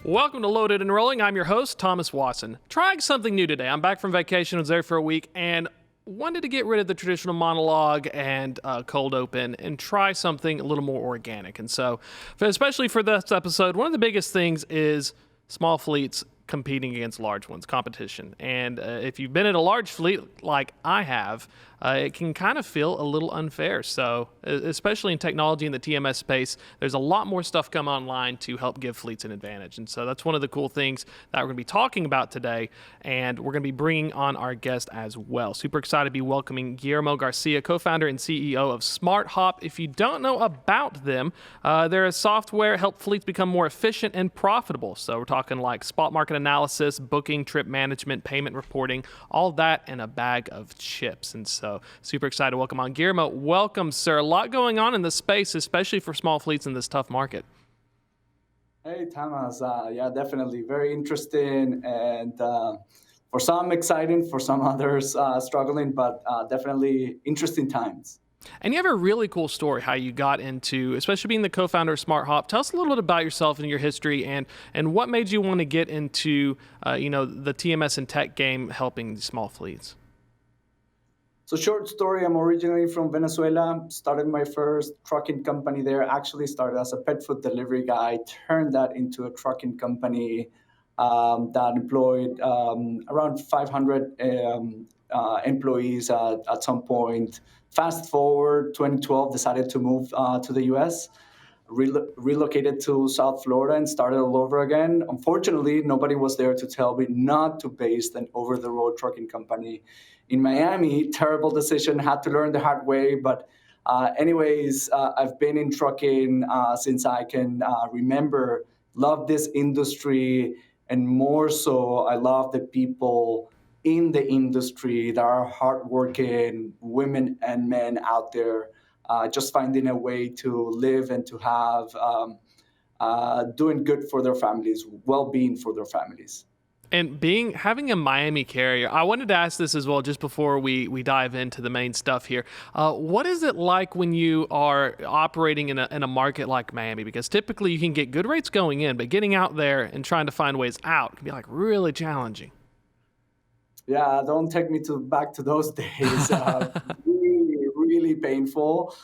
Welcome to Loaded and Rolling. I'm your host, Thomas Watson. Trying something new today. I'm back from vacation, was there for a week, and wanted to get rid of the traditional monologue and cold open and try something a little more organic. And so, especially for this episode, one of the biggest things is small fleets competing against large ones, competition. And if you've been in a large fleet like I have, it can kind of feel a little unfair. So especially in technology in the TMS space, there's a lot more stuff come online to help give fleets an advantage. And so that's one of the cool things that we're going to be talking about today. And we're going to be bringing on our guest as well. Super excited to be welcoming Guillermo Garcia, co-founder and CEO of Smarthop. If you don't know about them, they're a software help fleets become more efficient and profitable. So we're talking like spot market analysis, booking, trip management, payment reporting, all that in a bag of chips. And so super excited to welcome on Guillermo. Welcome, sir. A lot going on in this space, especially for small fleets in this tough market. Hey, Thomas. Yeah, definitely. Very interesting. And for some exciting, for some others struggling, but definitely interesting times. And you have a really cool story how you got into, especially being the co-founder of Smarthop. Tell us a little bit about yourself and your history and what made you want to get into, the TMS and tech game helping small fleets. So short story, I'm originally from Venezuela, started my first trucking company there, actually started as a pet food delivery guy, turned that into a trucking company that employed around 500 employees at some point. Fast forward, 2012, decided to move to the US, relocated to South Florida and started all over again. Unfortunately, nobody was there to tell me not to base an over-the-road trucking company in Miami. Terrible decision, had to learn the hard way. But anyways, I've been in trucking since I can remember. Love this industry, and more so, I love the people in the industry that are hardworking women and men out there, just finding a way to live and to have doing good for their families, well-being for their families. And having a Miami carrier, I wanted to ask this as well just before we dive into the main stuff here. What is it like when you are operating in a market like Miami? Because typically you can get good rates going in, but getting out there and trying to find ways out can be like really challenging. Yeah, don't take me back to those days. Really, really painful.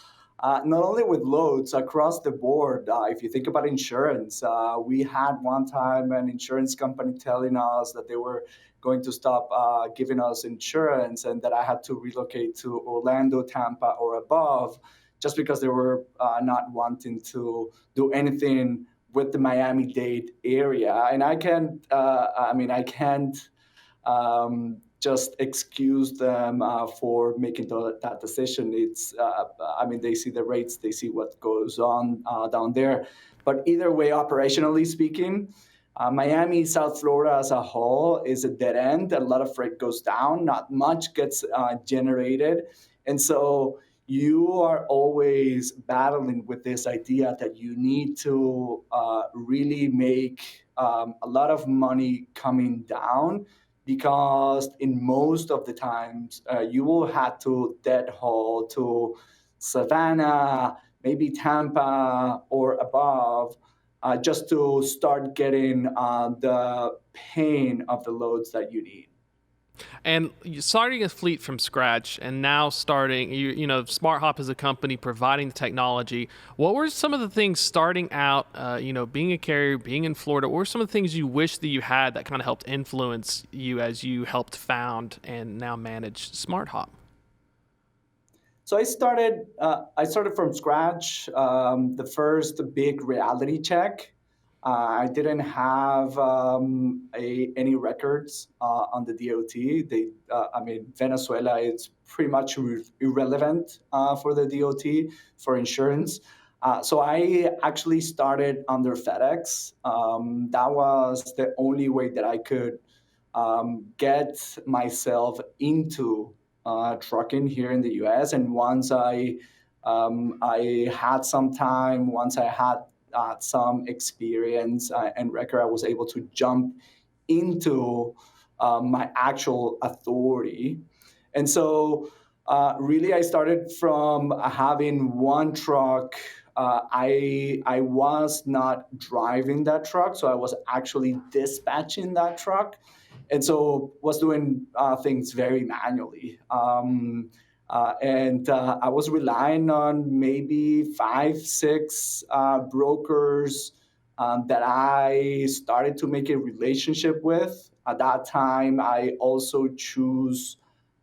Not only with loads across the board. If you think about insurance, we had one time an insurance company telling us that they were going to stop giving us insurance and that I had to relocate to Orlando, Tampa, or above, just because they were not wanting to do anything with the Miami-Dade area. And I can't just excuse them for making that decision. It's, they see the rates, they see what goes on down there. But either way, operationally speaking, Miami, South Florida as a whole is a dead end. A lot of freight goes down, not much gets generated. And so you are always battling with this idea that you need to really make a lot of money coming down, because in most of the times you will have to dead haul to Savannah, maybe Tampa or above, just to start getting the pain of the loads that you need. And starting a fleet from scratch and now starting, Smarthop is a company providing the technology. What were some of the things starting out, being a carrier, being in Florida, what were some of the things you wish that you had that kind of helped influence you as you helped found and now manage Smarthop? So I started from scratch. The first big reality check. I didn't have any records on the DOT. Venezuela is pretty much irrelevant for the DOT for insurance. So I actually started under FedEx. That was the only way that I could get myself into trucking here in the U.S. And once I had some time, once I had some experience and record, I was able to jump into my actual authority. And so really I started from having one truck I was not driving that truck, so I was actually dispatching that truck, and so was doing things very manually. And I was relying on maybe 5, 6 brokers that I started to make a relationship with. At that time, I also choose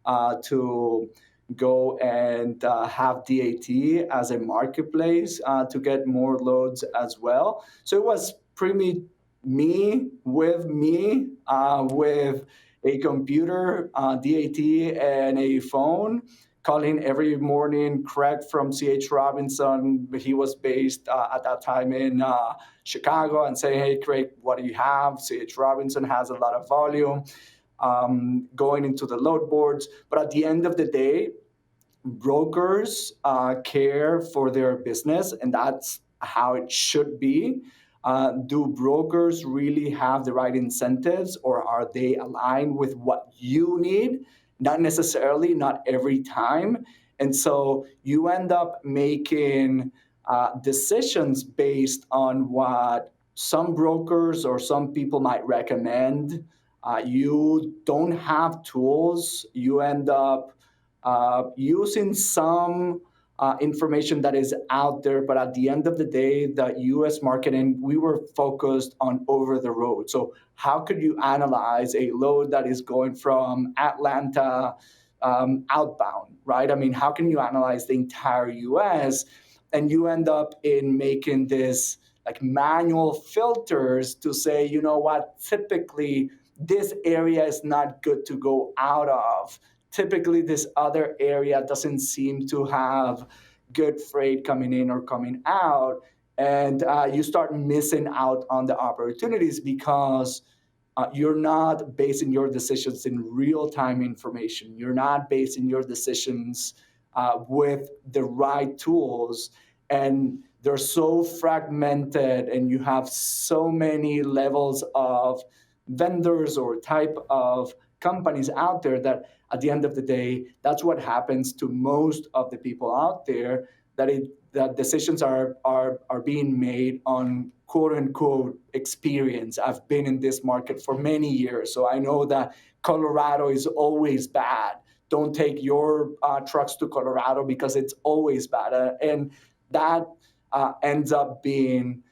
to go and have DAT as a marketplace to get more loads as well. So it was pretty me with a computer, DAT, and a phone, calling every morning Craig from CH Robinson. He was based at that time in Chicago, and say, hey, Craig, what do you have? CH Robinson has a lot of volume, going into the load boards. But at the end of the day, brokers care for their business, and that's how it should be. Do brokers really have the right incentives, or are they aligned with what you need? Not necessarily, not every time. And so you end up making decisions based on what some brokers or some people might recommend. You don't have tools. You end up using some information that is out there, but at the end of the day, the US marketing, we were focused on over the road. So, how could you analyze a load that is going from Atlanta outbound, right? I mean, how can you analyze the entire US? And you end up in making this like manual filters to say, you know what, typically this area is not good to go out of. Typically, this other area doesn't seem to have good freight coming in or coming out. And you start missing out on the opportunities because you're not basing your decisions in real time information. You're not basing your decisions with the right tools. And they're so fragmented, and you have so many levels of vendors or type of companies out there that at the end of the day, that's what happens to most of the people out there, that decisions are being made on quote unquote experience. I've been in this market for many years, so I know that Colorado is always bad. Don't take your trucks to Colorado because it's always bad. And that ends up being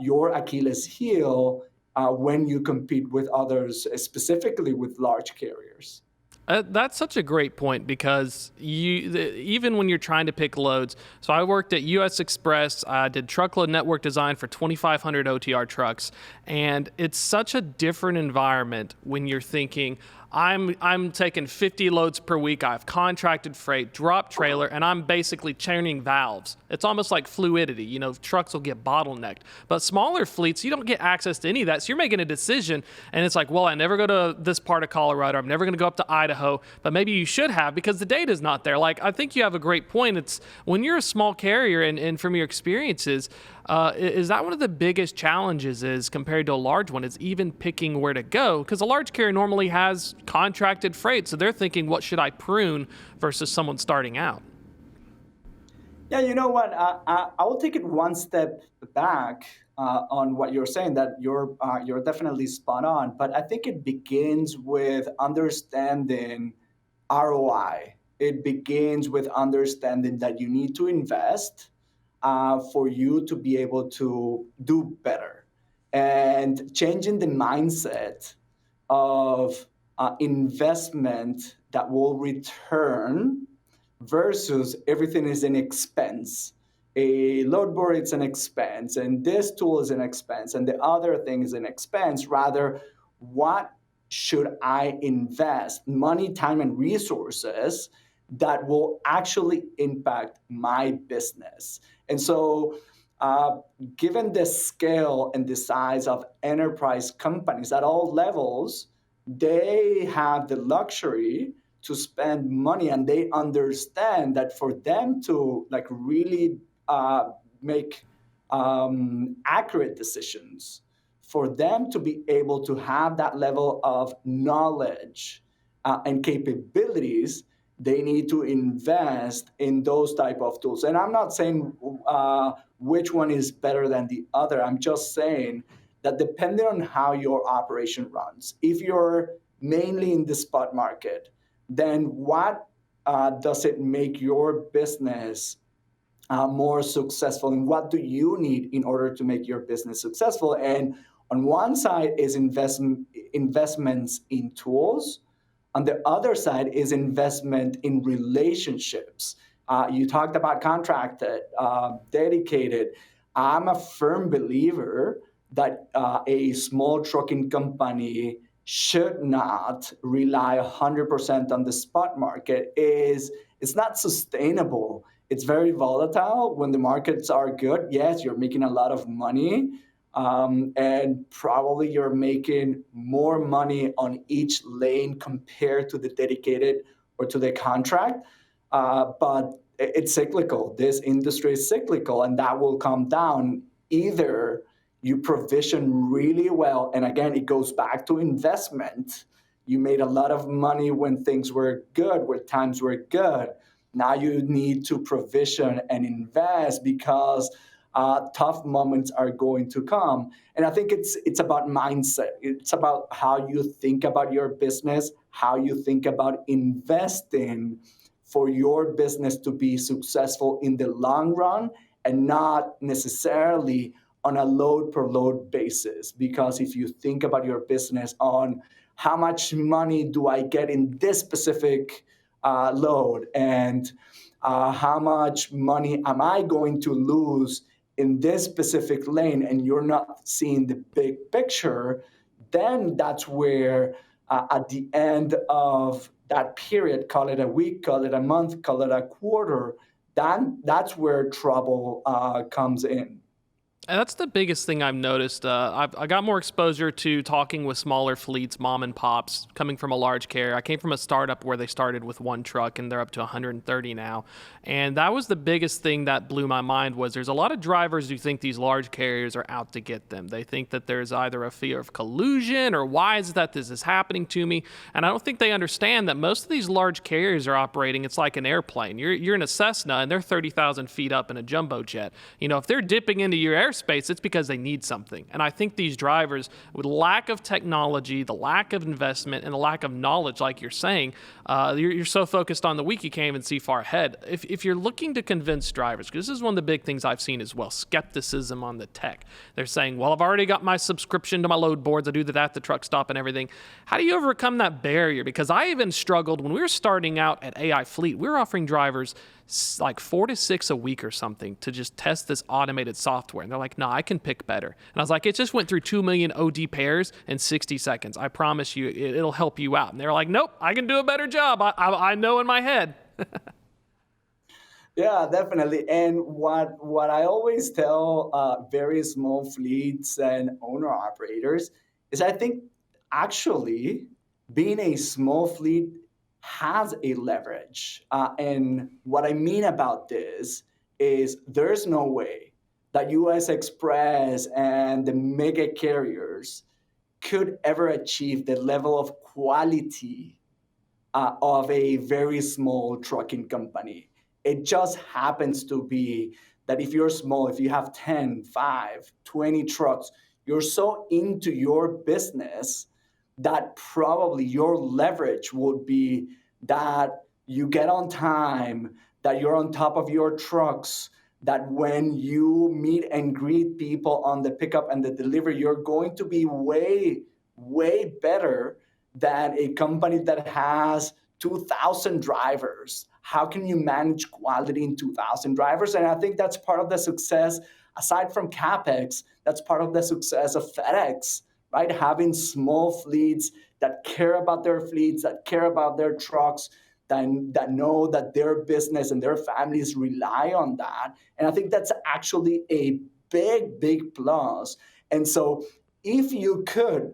your Achilles heel when you compete with others, specifically with large carriers. That's such a great point because even when you're trying to pick loads. So I worked at U.S. Express. I did truckload network design for 2,500 OTR trucks, and it's such a different environment when you're thinking, I'm taking 50 loads per week. I have contracted freight, drop trailer, and I'm basically churning valves. It's almost like fluidity. You know, trucks will get bottlenecked. But smaller fleets, you don't get access to any of that. So you're making a decision, and it's like, well, I never go to this part of Colorado. I'm never going to go up to Idaho. But maybe you should have because the data's not there. Like, I think you have a great point. It's when you're a small carrier, and from your experiences, is that one of the biggest challenges is compared to a large one is even picking where to go? Because a large carrier normally has contracted freight, so they're thinking, what should I prune versus someone starting out? Yeah, you know what? I will take it one step back on what you're saying. That you're definitely spot on, but I think it begins with understanding ROI. It begins with understanding that you need to invest for you to be able to do better, and changing the mindset of investment that will return versus everything is an expense. A load board is an expense, and this tool is an expense, and the other thing is an expense. Rather, what should I invest money, time, and resources that will actually impact my business? And so, uh, given the scale and the size of enterprise companies at all levels, they have the luxury to spend money, and they understand that for them to like really make accurate decisions, for them to be able to have that level of knowledge and capabilities, they need to invest in those type of tools. And I'm not saying which one is better than the other. I'm just saying that depending on how your operation runs, if you're mainly in the spot market, then what does it make your business more successful, and what do you need in order to make your business successful? And on one side is investments in tools. On the other side is investment in relationships. You talked about contracted, dedicated. I'm a firm believer that a small trucking company should not rely 100% on the spot market. It's not sustainable. It's very volatile. When the markets are good, yes, you're making a lot of money, and probably you're making more money on each lane compared to the dedicated or to the contract. But it's cyclical. This industry is cyclical, and that will come down. Either you provision really well, and again, it goes back to investment. You made a lot of money when things were good, when times were good. Now you need to provision and invest because tough moments are going to come. And I think it's about mindset. It's about how you think about your business, how you think about investing for your business to be successful in the long run, and not necessarily on a load per load basis. Because if you think about your business on how much money do I get in this specific load, and how much money am I going to lose in this specific lane, and you're not seeing the big picture, then that's where at the end of that period, call it a week, call it a month, call it a quarter, that's where trouble comes in. And that's the biggest thing I've noticed. I got more exposure to talking with smaller fleets, mom and pops, coming from a large carrier. I came from a startup where they started with one truck and they're up to 130 now. And that was the biggest thing that blew my mind. Was there's a lot of drivers who think these large carriers are out to get them. They think that there's either a fear of collusion or why is that this is happening to me? And I don't think they understand that most of these large carriers are operating, it's like an airplane. You're in a Cessna and they're 30,000 feet up in a jumbo jet. If they're dipping into your airspace, it's because they need something. And I think these drivers, with lack of technology, the lack of investment, and the lack of knowledge, like you're saying, you're so focused on the week you can't even see far ahead. If you're looking to convince drivers, because this is one of the big things I've seen as well, skepticism on the tech. They're saying, well, I've already got my subscription to my load boards. I do that at the truck stop and everything. How do you overcome that barrier? Because I even struggled when we were starting out at AI Fleet. We were offering drivers like 4 to 6 a week or something to just test this automated software. And they're like, no, I can pick better. And I was like, it just went through 2 million OD pairs in 60 seconds. I promise you, it'll help you out. And they're like, nope, I can do a better job. I know in my head. Yeah, definitely. And what I always tell very small fleets and owner operators is I think actually being a small fleet has a leverage. And what I mean about this is there's no way that US Express and the mega carriers could ever achieve the level of quality of a very small trucking company. It just happens to be that if you're small, if you have 10, 5, 20 trucks, you're so into your business that probably your leverage would be that you get on time, that you're on top of your trucks, that when you meet and greet people on the pickup and the delivery, you're going to be way, way better than a company that has 2,000 drivers. How can you manage quality in 2,000 drivers? And I think that's part of the success, aside from CapEx, that's part of the success of FedEx, right? Having small fleets that care about their fleets, that care about their trucks, that know that their business and their families rely on that. And I think that's actually a big, big plus. And so if you could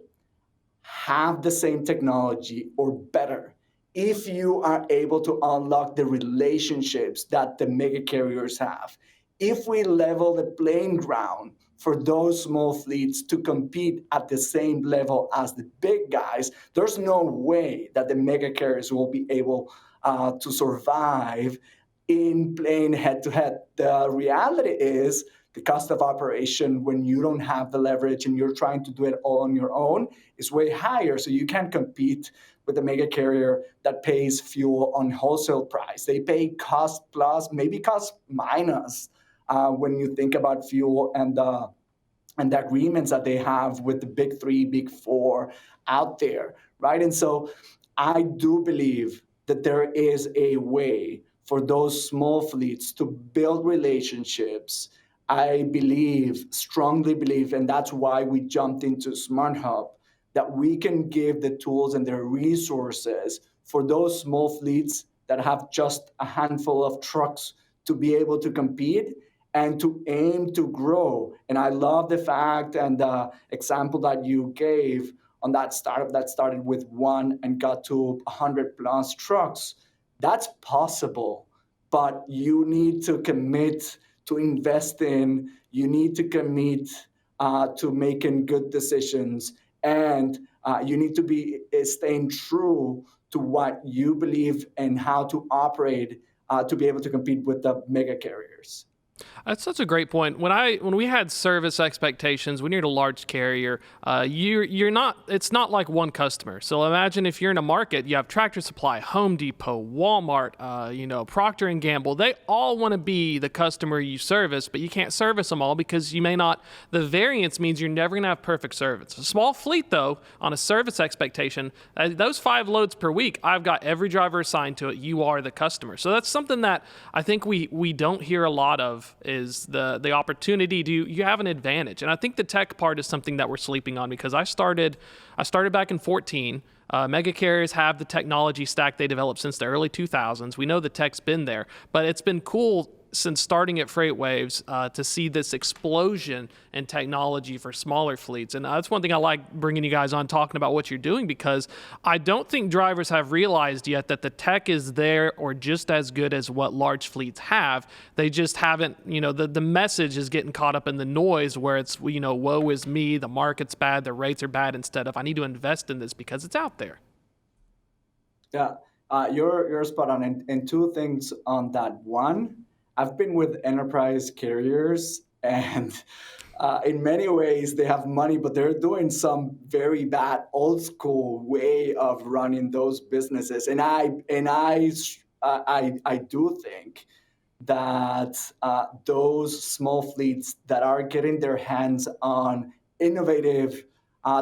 have the same technology or better, if you are able to unlock the relationships that the mega carriers have, if we level the playing ground for those small fleets to compete at the same level as the big guys, there's no way that the mega carriers will be able to survive in playing head to head. The reality is the cost of operation when you don't have the leverage and you're trying to do it all on your own is way higher. So you can't compete with a mega carrier that pays fuel on wholesale price. They pay cost plus, maybe cost minus when you think about fuel and the agreements that they have with the big three, big four out there, right? And so I do believe that there is a way for those small fleets to build relationships. I believe, strongly believe, and that's why we jumped into Smarthop, that we can give the tools and the resources for those small fleets that have just a handful of trucks to be able to compete and to aim to grow. And I love the fact and the example that you gave on that startup that started with one and got to 100 plus trucks. That's possible, but you need to commit to invest in, you need to commit to making good decisions, and you need to be staying true to what you believe and how to operate to be able to compete with the mega carriers. That's such a great point. When we had service expectations, when you're at a large carrier, you're not. It's not like one customer. So imagine if you're in a market, you have Tractor Supply, Home Depot, Walmart, Procter and Gamble. They all want to be the customer you service, but you can't service them all because you may not. The variance means you're never going to have perfect service. A small fleet, though, on a service expectation, those 5 loads per week, I've got every driver assigned to it. You are the customer. So that's something that I think we don't hear a lot of. Is the opportunity to you have an advantage, and I think the tech part is something that we're sleeping on because I started back in 2014. Mega carriers have the technology stack they developed since the early 2000s. We know the tech's been there, but it's been cool since starting at FreightWaves to see this explosion in technology for smaller fleets. And that's one thing I like bringing you guys on, talking about what you're doing, because I don't think drivers have realized yet that the tech is there or just as good as what large fleets have. They just haven't, the message is getting caught up in the noise where it's, woe is me, the market's bad, the rates are bad, instead of I need to invest in this because it's out there. Yeah, you're spot on. And two things on that. One, I've been with enterprise carriers, and in many ways they have money, but they're doing some very bad old school way of running those businesses. And I do think that those small fleets that are getting their hands on innovative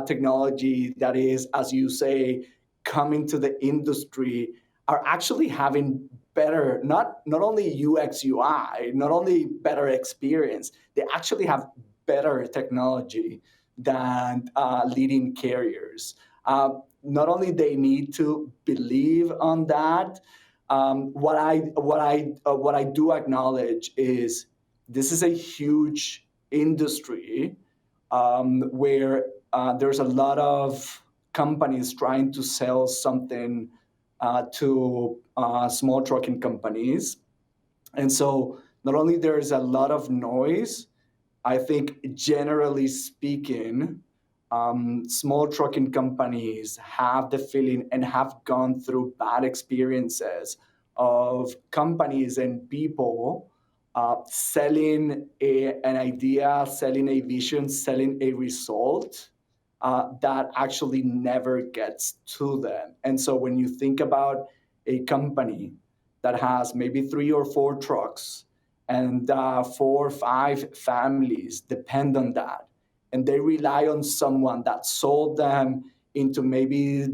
technology that is, as you say, coming to the industry are actually having better, not only UX UI, not only better experience, they actually have better technology than leading carriers. Not only they need to believe on that. What I do acknowledge is this is a huge industry where there's a lot of companies trying to sell something to small trucking companies. And so not only there is a lot of noise, I think generally speaking, small trucking companies have the feeling and have gone through bad experiences of companies and people selling an idea, selling a vision, selling a result that actually never gets to them. And so when you think about a company that has maybe 3 or 4 trucks and 4 or 5 families depend on that, and they rely on someone that sold them into maybe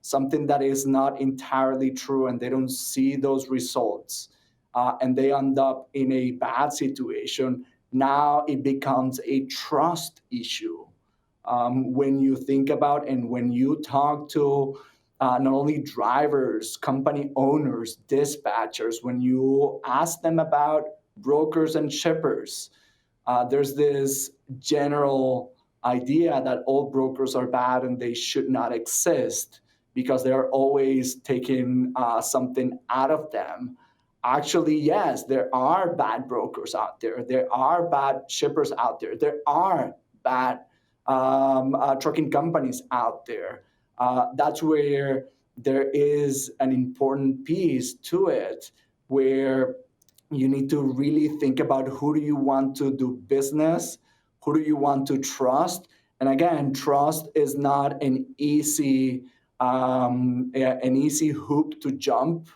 something that is not entirely true, and they don't see those results, and they end up in a bad situation, now it becomes a trust issue. When you think about and when you talk to not only drivers, company owners, dispatchers, when you ask them about brokers and shippers, there's this general idea that all brokers are bad and they should not exist because they're always taking something out of them. Actually, yes, there are bad brokers out there. There are bad shippers out there. There are bad trucking companies out there. That's where there is an important piece to it where you need to really think about who do you want to do business, who do you want to trust. And again, trust is not an easy hoop to jump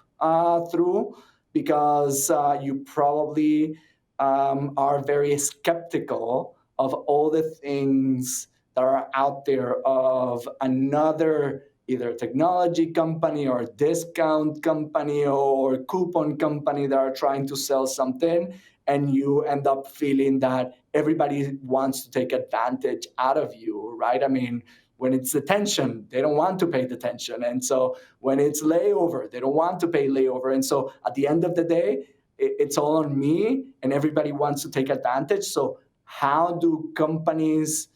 through, because you probably are very skeptical of all the things that are out there of another either technology company or discount company or coupon company that are trying to sell something, and you end up feeling that everybody wants to take advantage out of you, right? I mean, when it's attention, they don't want to pay the attention. And so when it's layover, they don't want to pay layover. And so at the end of the day, it's all on me and everybody wants to take advantage. So how do companies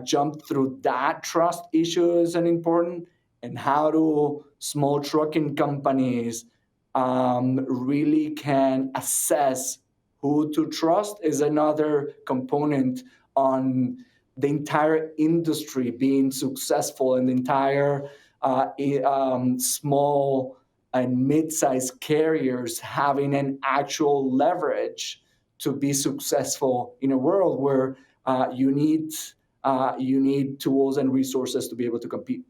jump through that trust issue is an important, and how do small trucking companies really can assess who to trust is another component on the entire industry being successful, and the entire small and mid-sized carriers having an actual leverage to be successful in a world where you need tools and resources to be able to compete.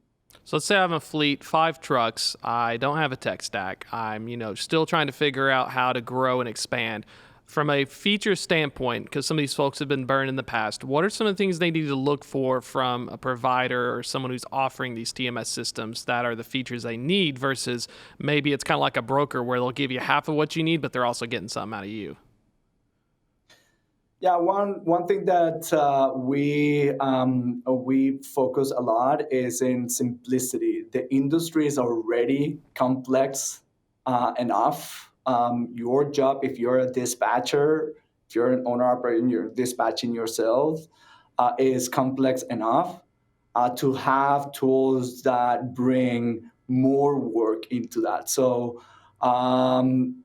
So let's say I have a fleet, 5 trucks. I don't have a tech stack. I'm, still trying to figure out how to grow and expand. From a feature standpoint, because some of these folks have been burned in the past, what are some of the things they need to look for from a provider or someone who's offering these TMS systems that are the features they need versus maybe it's kind of like a broker where they'll give you half of what you need, but they're also getting something out of you? Yeah, one thing that we focus a lot is in simplicity. The industry is already complex enough. Your job, if you're a dispatcher, if you're an owner operator and you're dispatching yourself, is complex enough to have tools that bring more work into that. So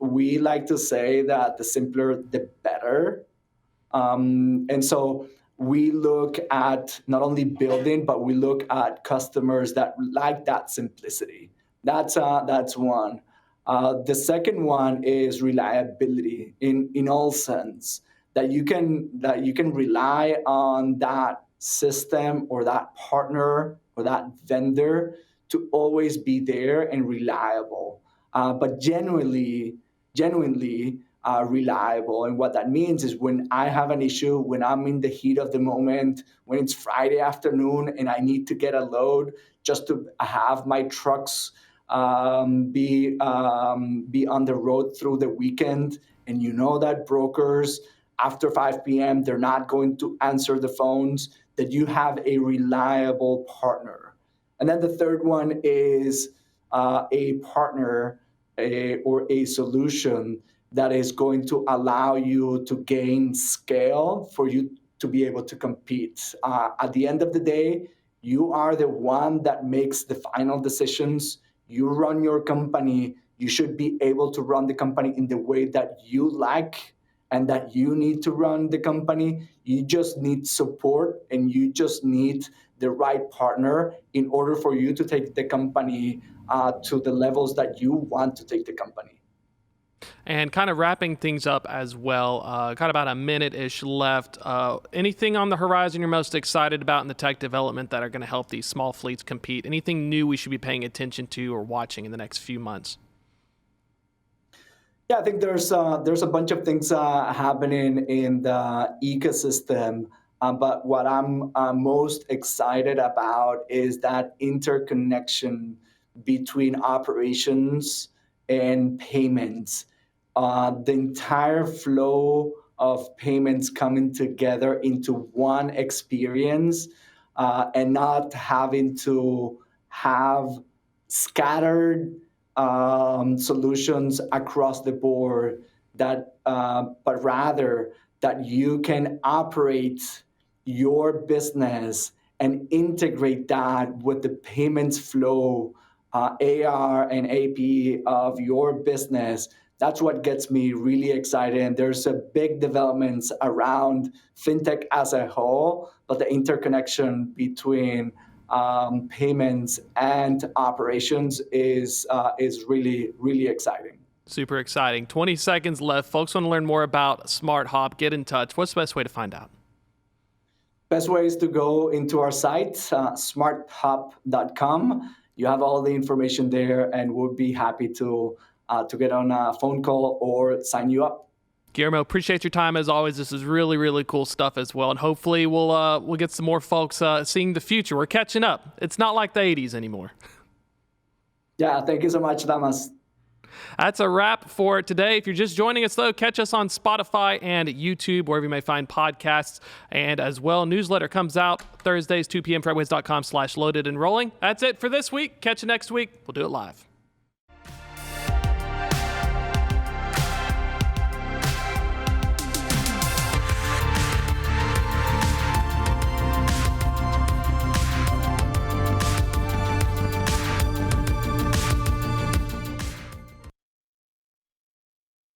we like to say that the simpler, the better. And so we look at not only building, but we look at customers that like that simplicity. That's one. The second one is reliability in all sense, that you can rely on that system or that partner or that vendor to always be there and reliable, but genuinely reliable. And what that means is when I have an issue, when I'm in the heat of the moment, when it's Friday afternoon and I need to get a load just to have my trucks be on the road through the weekend, and you know that brokers after 5 p.m. they're not going to answer the phones, that you have a reliable partner. And then the third one is a partner, or a solution that is going to allow you to gain scale for you to be able to compete. At the end of the day, you are the one that makes the final decisions. You run your company. You should be able to run the company in the way that you like and that you need to run the company. You just need support and you just need the right partner in order for you to take the company to the levels that you want to take the company. And kind of wrapping things up as well, got about a minute-ish left. Anything on the horizon you're most excited about in the tech development that are going to help these small fleets compete? Anything new we should be paying attention to or watching in the next few months? Yeah, I think there's a bunch of things happening in the ecosystem, but what I'm most excited about is that interconnection between operations and payments. The entire flow of payments coming together into one experience, and not having to have scattered solutions across the board, but rather that you can operate your business and integrate that with the payments flow, AR and AP of your business. That's what gets me really excited. And there's a big developments around fintech as a whole, but the interconnection between payments, and operations is really, really exciting. Super exciting. 20 seconds left. Folks want to learn more about Smarthop. Get in touch. What's the best way to find out? Best way is to go into our site, smarthop.com. You have all the information there, and we'll be happy to get on a phone call or sign you up. Guillermo, appreciate your time as always. This is really, really cool stuff as well, and hopefully we'll get some more folks seeing the future. We're catching up. It's not like the 80s anymore. Yeah, thank you so much, Damas. That's a wrap for today. If you're just joining us, though, catch us on Spotify and YouTube, wherever you may find podcasts. And as well, newsletter comes out Thursdays, 2 p.m., FreightWaves.com/loaded and rolling. That's it for this week. Catch you next week. We'll do it live.